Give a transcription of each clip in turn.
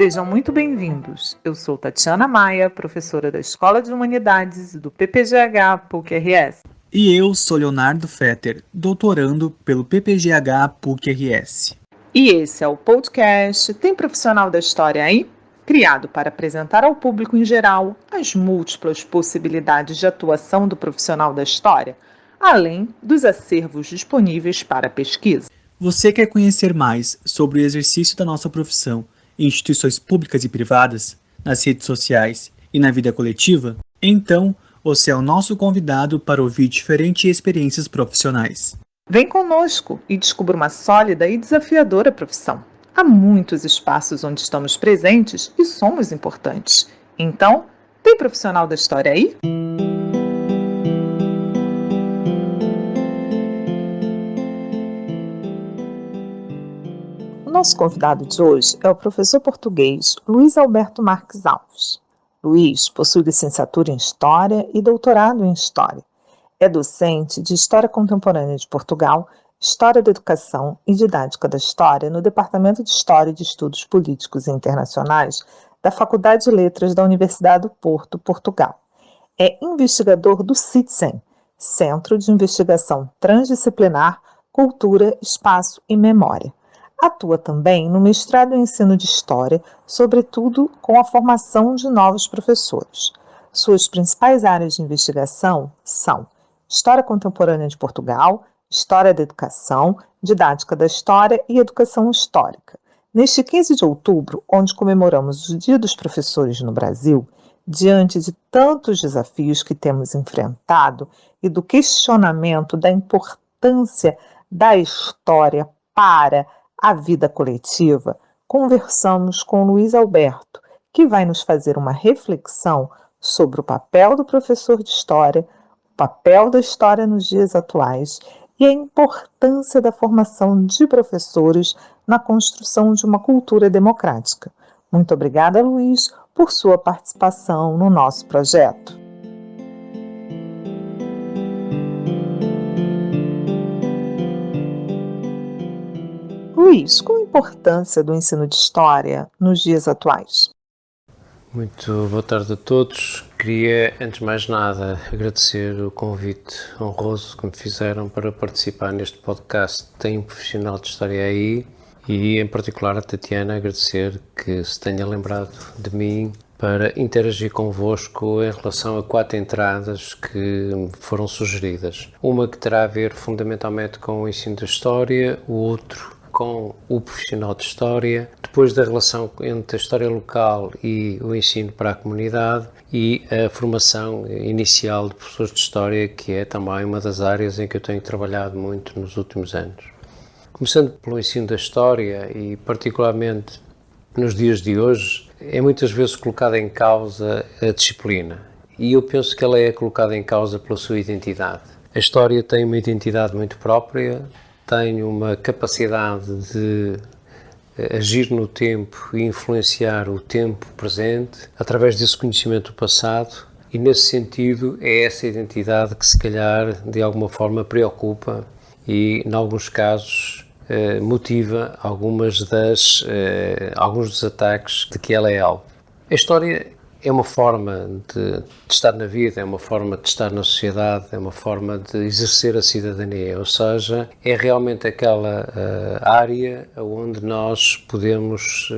Sejam muito bem-vindos. Eu sou Tatiana Maia, professora da Escola de Humanidades do PPGH PUC-RS. E eu sou Leonardo Fetter, doutorando pelo PPGH PUC-RS. E esse é o podcast Tem Profissional da História aí? Criado para apresentar ao público em geral as múltiplas possibilidades de atuação do profissional da história, além dos acervos disponíveis para pesquisa. Você quer conhecer mais sobre o exercício da nossa profissão em instituições públicas e privadas, nas redes sociais e na vida coletiva? Então, você é o nosso convidado para ouvir diferentes experiências profissionais. Vem conosco e descubra uma sólida e desafiadora profissão. Há muitos espaços onde estamos presentes e somos importantes. Então, tem profissional da história aí? O nosso convidado de hoje é o professor português Luiz Alberto Marques Alves. Luiz possui licenciatura em História e doutorado em História. É docente de História Contemporânea de Portugal, História da Educação e Didática da História no Departamento de História e de Estudos Políticos e Internacionais da Faculdade de Letras da Universidade do Porto, Portugal. É investigador do CITSEM, Centro de Investigação Transdisciplinar, Cultura, Espaço e Memória. Atua também no mestrado em ensino de História, sobretudo com a formação de novos professores. Suas principais áreas de investigação são História Contemporânea de Portugal, História da Educação, Didática da História e Educação Histórica. Neste 15 de outubro, onde comemoramos o Dia dos Professores no Brasil, diante de tantos desafios que temos enfrentado e do questionamento da importância da história para a vida coletiva, conversamos com Luiz Alberto, que vai nos fazer uma reflexão sobre o papel do professor de história, o papel da história nos dias atuais e a importância da formação de professores na construção de uma cultura democrática. Muito obrigada, Luiz, por sua participação no nosso projeto. Luiz, qual a importância do ensino de história nos dias atuais? Muito boa tarde a todos. Queria, antes de mais nada, agradecer o convite honroso que me fizeram para participar neste podcast. Tem um profissional de história aí e, em particular, a Tatiana, agradecer que se tenha lembrado de mim para interagir convosco em relação a 4 entradas que foram sugeridas. Uma que terá a ver fundamentalmente com o ensino da história, o outro com o profissional de história, depois da relação entre a história local e o ensino para a comunidade e a formação inicial de professores de história, que é também uma das áreas em que eu tenho trabalhado muito nos últimos anos. Começando pelo ensino da história e particularmente nos dias de hoje, é muitas vezes colocada em causa a disciplina e eu penso que ela é colocada em causa pela sua identidade. A história tem uma identidade muito própria, tem uma capacidade de agir no tempo e influenciar o tempo presente através desse conhecimento do passado e, nesse sentido, é essa identidade que, se calhar, de alguma forma preocupa e, em alguns casos, motiva alguns dos ataques de que ela é alvo. A história é uma forma de estar na vida, é uma forma de estar na sociedade, é uma forma de exercer a cidadania, ou seja, é realmente aquela área onde nós podemos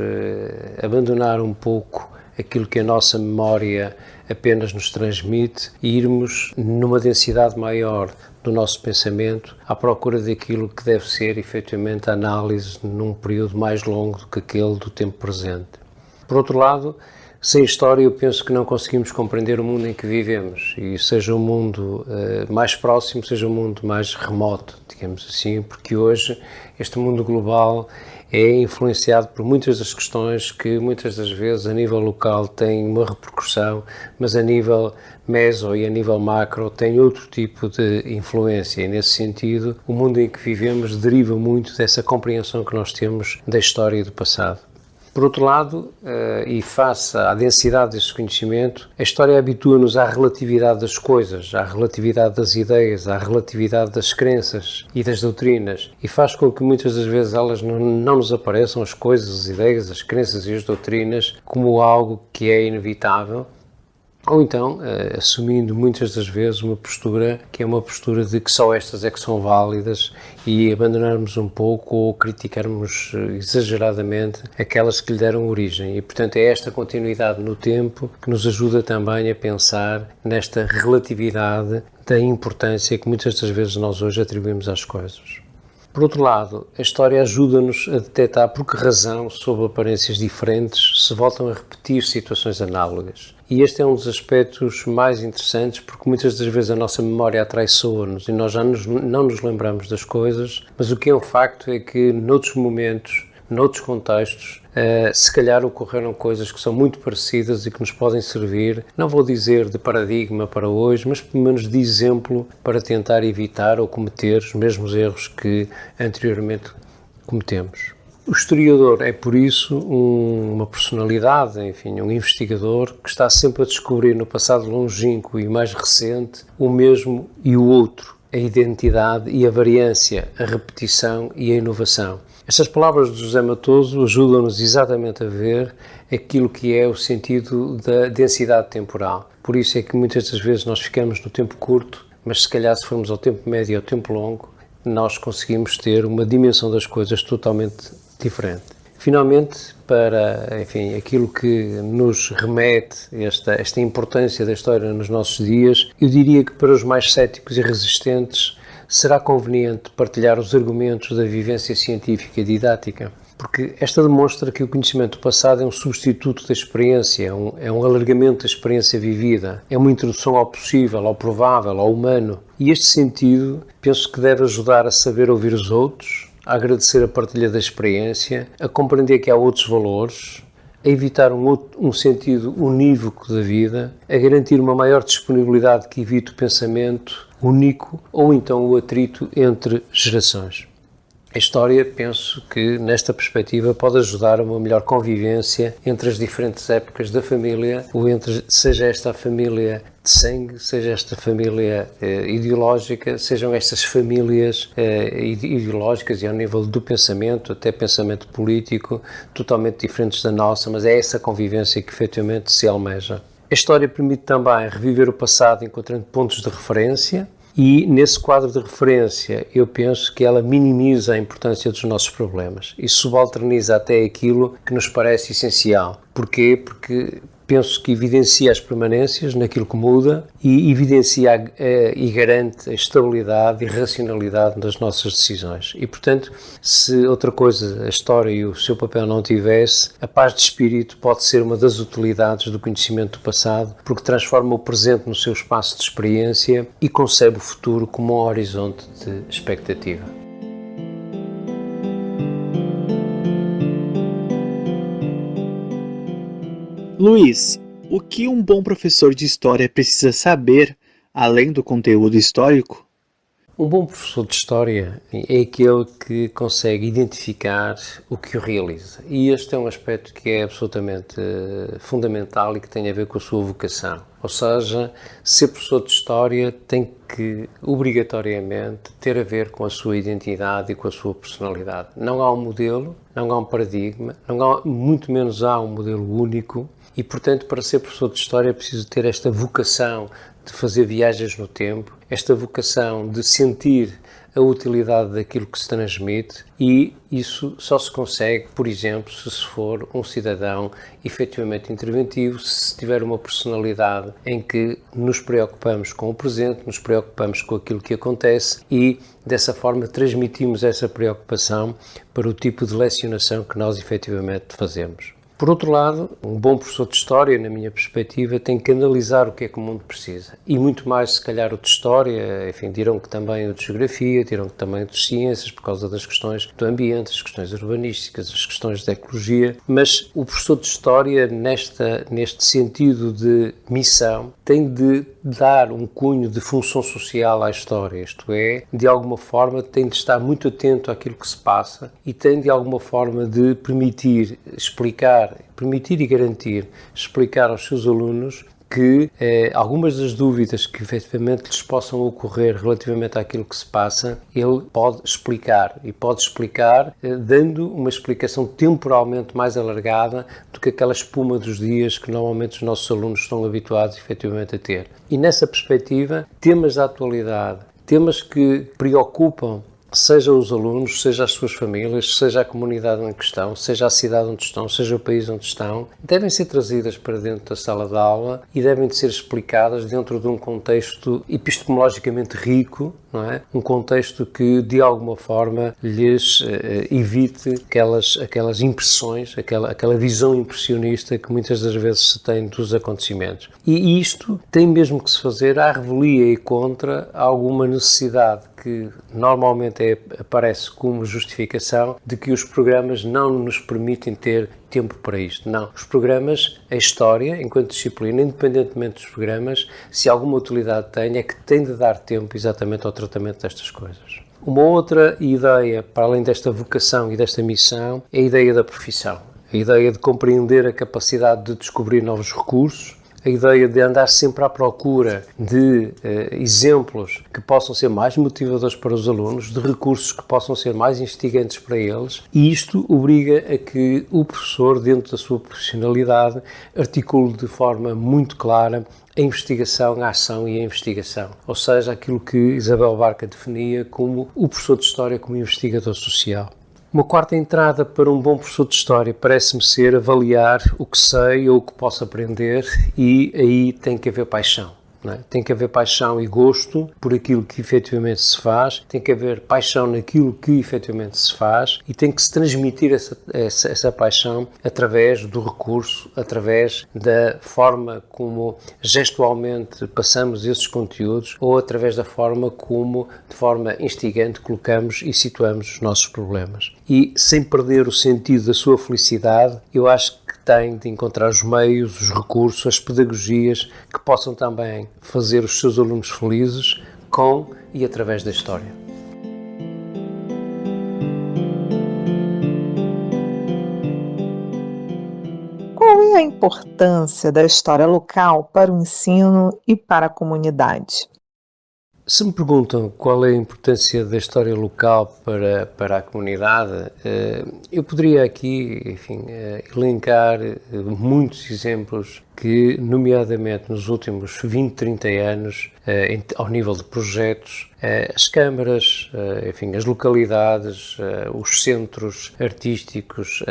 abandonar um pouco aquilo que a nossa memória apenas nos transmite e irmos numa densidade maior do nosso pensamento à procura daquilo que deve ser efetivamente a análise num período mais longo do que aquele do tempo presente. Por outro lado, sem história, eu penso que não conseguimos compreender o mundo em que vivemos, e seja um mundo mais próximo, seja um mundo mais remoto, digamos assim, porque hoje este mundo global é influenciado por muitas das questões que muitas das vezes a nível local têm uma repercussão, mas a nível meso e a nível macro tem outro tipo de influência, e nesse sentido o mundo em que vivemos deriva muito dessa compreensão que nós temos da história e do passado. Por outro lado, e face à densidade desse conhecimento, a história habitua-nos à relatividade das coisas, à relatividade das ideias, à relatividade das crenças e das doutrinas, e faz com que muitas das vezes elas não nos apareçam, as coisas, as ideias, as crenças e as doutrinas, como algo que é inevitável, ou então assumindo muitas das vezes uma postura que é uma postura de que só estas é que são válidas e abandonarmos um pouco ou criticarmos exageradamente aquelas que lhe deram origem. E, portanto, é esta continuidade no tempo que nos ajuda também a pensar nesta relatividade da importância que muitas das vezes nós hoje atribuímos às coisas. Por outro lado, a história ajuda-nos a detectar por que razão, sob aparências diferentes, se voltam a repetir situações análogas. E este é um dos aspectos mais interessantes, porque muitas das vezes a nossa memória atraiçoa-nos e nós já não nos lembramos das coisas, mas o que é um facto é que, noutros momentos, noutros contextos, se calhar ocorreram coisas que são muito parecidas e que nos podem servir, não vou dizer de paradigma para hoje, mas pelo menos de exemplo para tentar evitar ou cometer os mesmos erros que anteriormente cometemos. O historiador é, por isso, uma personalidade, enfim, um investigador que está sempre a descobrir no passado longínquo e mais recente o mesmo e o outro, a identidade e a variância, a repetição e a inovação. Estas palavras de José Matoso ajudam-nos exatamente a ver aquilo que é o sentido da densidade temporal. Por isso é que muitas das vezes nós ficamos no tempo curto, mas se calhar se formos ao tempo médio e ao tempo longo, nós conseguimos ter uma dimensão das coisas totalmente diferente. Finalmente, para, enfim, aquilo que nos remete esta importância da história nos nossos dias, eu diria que para os mais céticos e resistentes será conveniente partilhar os argumentos da vivência científica e didática, porque esta demonstra que o conhecimento do passado é um substituto da experiência, é um alargamento da experiência vivida, é uma introdução ao possível, ao provável, ao humano. E este sentido, penso que deve ajudar a saber ouvir os outros, a agradecer a partilha da experiência, a compreender que há outros valores, a evitar um sentido unívoco da vida, a garantir uma maior disponibilidade que evite o pensamento único ou então o atrito entre gerações. A história, penso que, nesta perspectiva, pode ajudar a uma melhor convivência entre as diferentes épocas da família, ou seja esta a família de sangue, seja esta família ideológica, sejam estas famílias ideológicas e ao nível do pensamento, até pensamento político, totalmente diferentes da nossa, mas é essa convivência que efetivamente se almeja. A história permite também reviver o passado encontrando pontos de referência e, nesse quadro de referência, eu penso que ela minimiza a importância dos nossos problemas e subalterniza até aquilo que nos parece essencial. Porquê? Porque penso que evidencia as permanências naquilo que muda e evidencia e garante a estabilidade e racionalidade das nossas decisões. E, portanto, se outra coisa a história e o seu papel não tivesse, a paz de espírito pode ser uma das utilidades do conhecimento do passado, porque transforma o presente no seu espaço de experiência e concebe o futuro como um horizonte de expectativa. Luiz, o que um bom professor de história precisa saber, além do conteúdo histórico? Um bom professor de História é aquele que consegue identificar o que o realiza. E este é um aspecto que é absolutamente fundamental e que tem a ver com a sua vocação. Ou seja, ser professor de História tem que, obrigatoriamente, ter a ver com a sua identidade e com a sua personalidade. Não há um modelo, não há um paradigma, muito menos há um modelo único. E, portanto, para ser professor de História é preciso ter esta vocação de fazer viagens no tempo, esta vocação de sentir a utilidade daquilo que se transmite, e isso só se consegue, por exemplo, se for um cidadão efetivamente interventivo, se tiver uma personalidade em que nos preocupamos com o presente, nos preocupamos com aquilo que acontece e, dessa forma, transmitimos essa preocupação para o tipo de lecionação que nós efetivamente fazemos. Por outro lado, um bom professor de História, na minha perspectiva, tem que analisar o que é que o mundo precisa. E muito mais, se calhar, o de História, enfim, dirão que também o de Geografia, dirão que também o de Ciências, por causa das questões do ambiente, as questões urbanísticas, as questões da ecologia. Mas o professor de História, neste sentido de missão, tem de dar um cunho de função social à história, isto é, de alguma forma tem de estar muito atento àquilo que se passa e tem de alguma forma de permitir e garantir, explicar aos seus alunos que algumas das dúvidas que efetivamente lhes possam ocorrer relativamente àquilo que se passa, ele pode explicar dando uma explicação temporalmente mais alargada do que aquela espuma dos dias que normalmente os nossos alunos estão habituados efetivamente a ter. E nessa perspectiva, temas da atualidade, temas que preocupam seja os alunos, seja as suas famílias, seja a comunidade em questão, seja a cidade onde estão, seja o país onde estão, devem ser trazidas para dentro da sala de aula e devem de ser explicadas dentro de um contexto epistemologicamente rico, não é? Um contexto que, de alguma forma, lhes evite aquelas impressões, aquela visão impressionista que muitas das vezes se tem dos acontecimentos. E isto tem mesmo que se fazer à revelia e contra alguma necessidade que normalmente aparece como justificação de que os programas não nos permitem ter tempo para isto. Não. Os programas, a história, enquanto disciplina, independentemente dos programas, se alguma utilidade tem, é que tem de dar tempo exatamente ao tratamento destas coisas. Uma outra ideia, para além desta vocação e desta missão, é a ideia da profissão. A ideia de compreender a capacidade de descobrir novos recursos, a ideia de andar sempre à procura de exemplos que possam ser mais motivadores para os alunos, de recursos que possam ser mais instigantes para eles, e isto obriga a que o professor, dentro da sua profissionalidade, articule de forma muito clara a investigação, a ação e a investigação. Ou seja, aquilo que Isabel Barca definia como o professor de História como investigador social. Uma quarta entrada para um bom professor de História parece-me ser avaliar o que sei ou o que posso aprender, e aí tem que haver paixão. Não é? Tem que haver paixão e gosto por aquilo que efetivamente se faz, tem que haver paixão naquilo que efetivamente se faz e tem que se transmitir essa paixão através do recurso, através da forma como gestualmente passamos esses conteúdos ou através da forma como, de forma instigante, colocamos e situamos os nossos problemas. E sem perder o sentido da sua felicidade, eu acho que tem de encontrar os meios, os recursos, as pedagogias que possam também fazer os seus alunos felizes com e através da história. Qual é a importância da história local para o ensino e para a comunidade? Se me perguntam qual é a importância da história local para a comunidade, eu poderia aqui, enfim, elencar muitos exemplos que, nomeadamente nos últimos 20, 30 anos, ao nível de projetos, as câmaras, enfim, as localidades, os centros artísticos,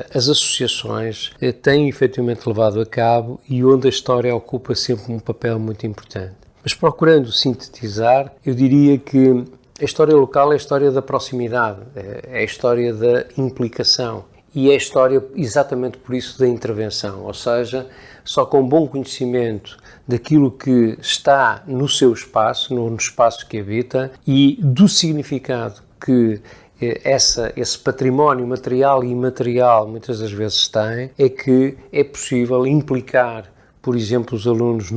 as associações têm efetivamente levado a cabo e onde a história ocupa sempre um papel muito importante. Mas procurando sintetizar, eu diria que a história local é a história da proximidade, é a história da implicação e é a história exatamente por isso da intervenção, ou seja, só com bom conhecimento daquilo que está no seu espaço, no espaço que habita e do significado que esse património material e imaterial muitas das vezes tem, é que é possível implicar, por exemplo, os alunos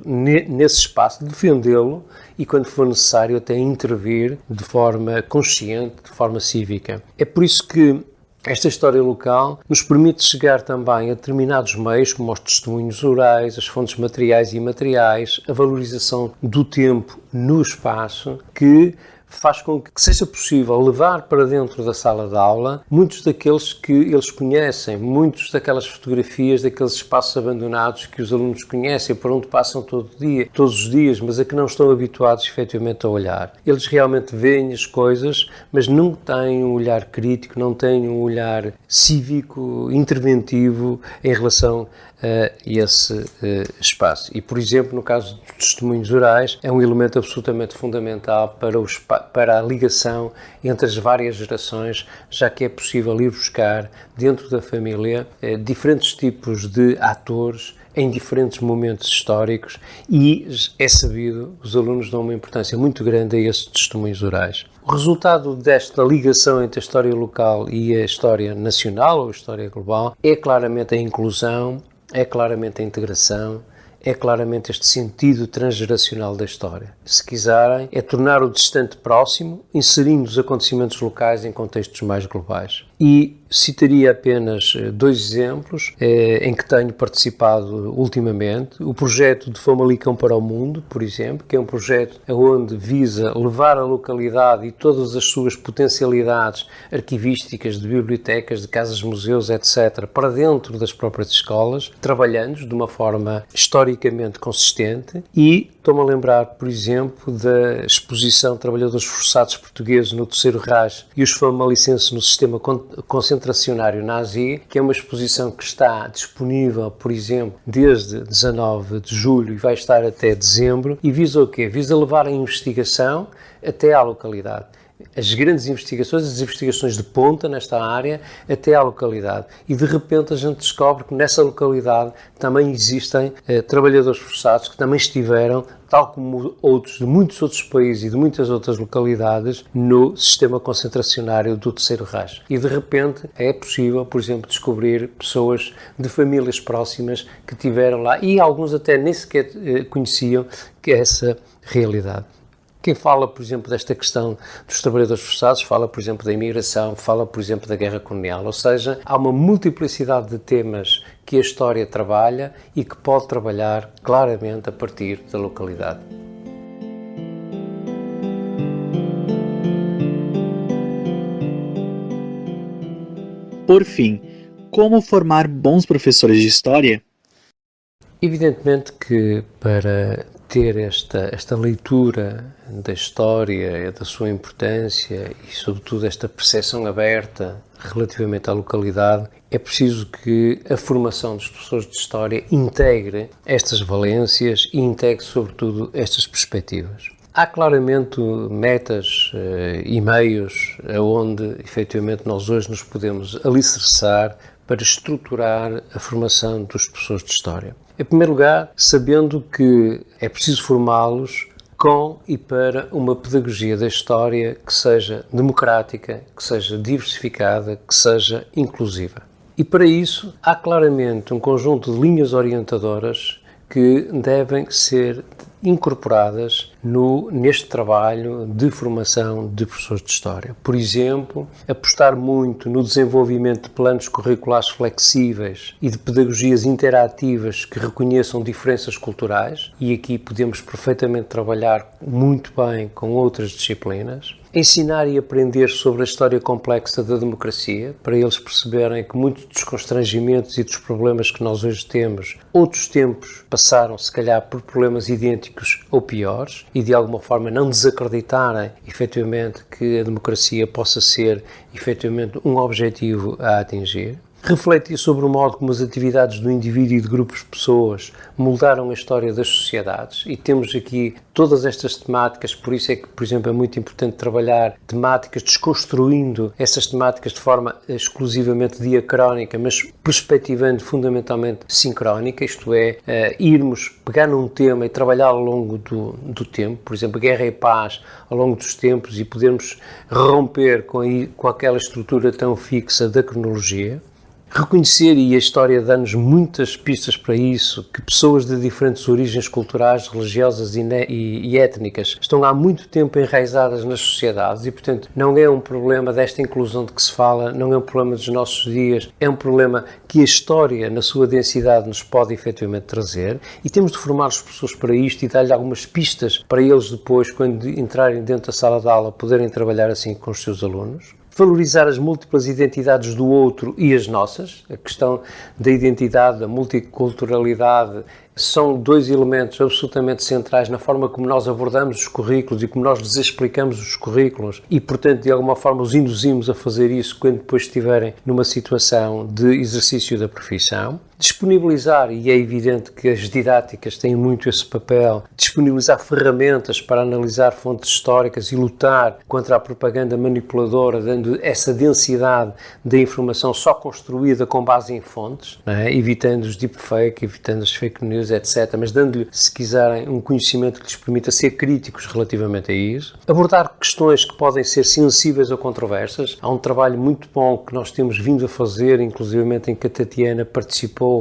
nesse espaço, defendê-lo e, quando for necessário, até intervir de forma consciente, de forma cívica. É por isso que esta história local nos permite chegar também a determinados meios, como os testemunhos orais, as fontes materiais e imateriais, a valorização do tempo no espaço, que faz com que seja possível levar para dentro da sala de aula muitos daqueles que eles conhecem, muitos daquelas fotografias, daqueles espaços abandonados que os alunos conhecem, por onde passam todos os dias, mas a que não estão habituados efetivamente a olhar. Eles realmente veem as coisas, mas não têm um olhar crítico, não têm um olhar cívico, interventivo em relação esse espaço. E, por exemplo, no caso dos testemunhos orais, é um elemento absolutamente fundamental para a ligação entre as várias gerações, já que é possível ir buscar dentro da família diferentes tipos de atores em diferentes momentos históricos, e é sabido, os alunos dão uma importância muito grande a esses testemunhos orais. O resultado desta ligação entre a história local e a história nacional ou a história global é claramente a inclusão, é claramente a integração, é claramente este sentido transgeracional da história. Se quiserem, é tornar o distante próximo, inserindo os acontecimentos locais em contextos mais globais. E citaria apenas 2 exemplos em que tenho participado ultimamente. O projeto de Famalicão para o Mundo, por exemplo, que é um projeto onde visa levar a localidade e todas as suas potencialidades arquivísticas, de bibliotecas, de casas-museus, etc., para dentro das próprias escolas, trabalhando de uma forma historicamente consistente. E estou-me a lembrar, por exemplo, da exposição Trabalhadores Forçados Portugueses no Terceiro Reich e os famalicenses no sistema concentracionário nazi, que é uma exposição que está disponível, por exemplo, desde 19 de julho e vai estar até dezembro, e visa o quê? Visa levar a investigação até à localidade. As grandes investigações, as investigações de ponta nesta área, até à localidade. E de repente a gente descobre que nessa localidade também existem trabalhadores forçados que também estiveram, tal como outros de muitos outros países e de muitas outras localidades, no sistema concentracionário do Terceiro Reich. E de repente é possível, por exemplo, descobrir pessoas de famílias próximas que tiveram lá, e alguns até nem sequer conheciam que essa realidade. Quem fala, por exemplo, desta questão dos trabalhadores forçados, fala, por exemplo, da imigração, fala, por exemplo, da guerra colonial. Ou seja, há uma multiplicidade de temas que a história trabalha e que pode trabalhar claramente a partir da localidade. Por fim, como formar bons professores de história? Evidentemente que para ter esta leitura da história, da sua importância e, sobretudo, esta percepção aberta relativamente à localidade, é preciso que a formação dos professores de história integre estas valências e integre, sobretudo, estas perspectivas. Há claramente metas e meios aonde, efetivamente, nós hoje nos podemos alicerçar para estruturar a formação dos professores de história. Em primeiro lugar, sabendo que é preciso formá-los com e para uma pedagogia da história que seja democrática, que seja diversificada, que seja inclusiva. E para isso há claramente um conjunto de linhas orientadoras que devem ser incorporadas neste trabalho de formação de professores de História. Por exemplo, apostar muito no desenvolvimento de planos curriculares flexíveis e de pedagogias interativas que reconheçam diferenças culturais, e aqui podemos perfeitamente trabalhar muito bem com outras disciplinas. Ensinar e aprender sobre a história complexa da democracia, para eles perceberem que muitos dos constrangimentos e dos problemas que nós hoje temos, outros tempos passaram, se calhar, por problemas idênticos ou piores, e de alguma forma não desacreditarem, efetivamente, que a democracia possa ser, efetivamente, um objetivo a atingir. Refletir sobre o modo como as atividades do indivíduo e de grupos de pessoas moldaram a história das sociedades, e temos aqui todas estas temáticas, por isso é que, por exemplo, é muito importante trabalhar temáticas, desconstruindo essas temáticas de forma exclusivamente diacrónica, mas perspectivando fundamentalmente sincrónica, isto é, irmos pegar num tema e trabalhar ao longo do tempo, por exemplo, guerra e paz ao longo dos tempos, e podermos romper com aquela estrutura tão fixa da cronologia. Reconhecer, e a história dá-nos muitas pistas para isso, que pessoas de diferentes origens culturais, religiosas e étnicas estão há muito tempo enraizadas nas sociedades, e, portanto, não é um problema desta inclusão de que se fala, não é um problema dos nossos dias, é um problema que a história, na sua densidade, nos pode efetivamente trazer, e temos de formar os professores para isto e dar-lhe algumas pistas para eles depois, quando entrarem dentro da sala de aula, poderem trabalhar assim com os seus alunos. Valorizar as múltiplas identidades do outro e as nossas. A questão da identidade, da multiculturalidade são dois elementos absolutamente centrais na forma como nós abordamos os currículos e como nós lhes explicamos os currículos e, portanto, de alguma forma os induzimos a fazer isso quando depois estiverem numa situação de exercício da profissão. Disponibilizar, e é evidente que as didáticas têm muito esse papel, disponibilizar ferramentas para analisar fontes históricas e lutar contra a propaganda manipuladora, dando essa densidade da informação só construída com base em fontes, não é? Evitando os deepfake, evitando as fake news, etc. Mas dando-lhe, se quiserem, um conhecimento que lhes permita ser críticos relativamente a isso. Abordar questões que podem ser sensíveis ou controversas. Há um trabalho muito bom que nós temos vindo a fazer, inclusivamente em que a Tatiana participou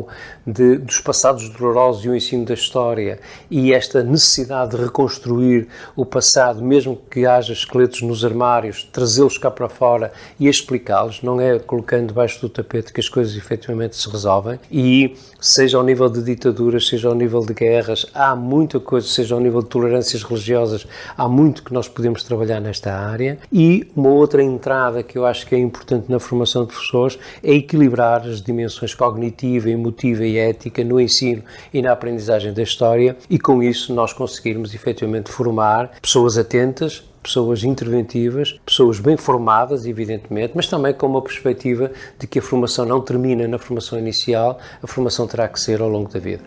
dos passados dolorosos e o ensino da história e esta necessidade de reconstruir o passado, mesmo que haja esqueletos nos armários, trazê-los cá para fora e explicá-los, não é colocando debaixo do tapete que as coisas efetivamente se resolvem e seja ao nível de ditaduras, seja ao nível de guerras, há muita coisa, seja ao nível de tolerâncias religiosas, há muito que nós podemos trabalhar nesta área e uma outra entrada que eu acho que é importante na formação de professores é equilibrar as dimensões cognitiva, emotiva e ética no ensino e na aprendizagem da história e com isso nós conseguirmos efetivamente formar pessoas atentas, pessoas interventivas, pessoas bem formadas, evidentemente, mas também com uma perspectiva de que a formação não termina na formação inicial, a formação terá que ser ao longo da vida.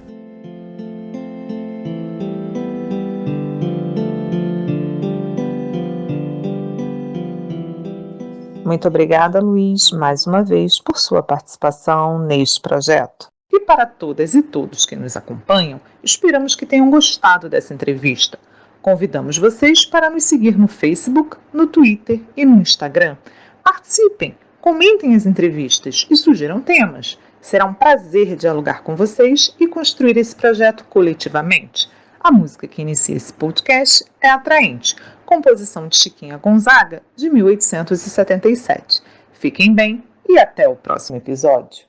Muito obrigada, Luiz, mais uma vez, por sua participação neste projeto. E para todas e todos que nos acompanham, esperamos que tenham gostado dessa entrevista. Convidamos vocês para nos seguir no Facebook, no Twitter e no Instagram. Participem, comentem as entrevistas e sugiram temas. Será um prazer dialogar com vocês e construir esse projeto coletivamente. A música que inicia esse podcast é Atraente, composição de Chiquinha Gonzaga, de 1877. Fiquem bem e até o próximo episódio.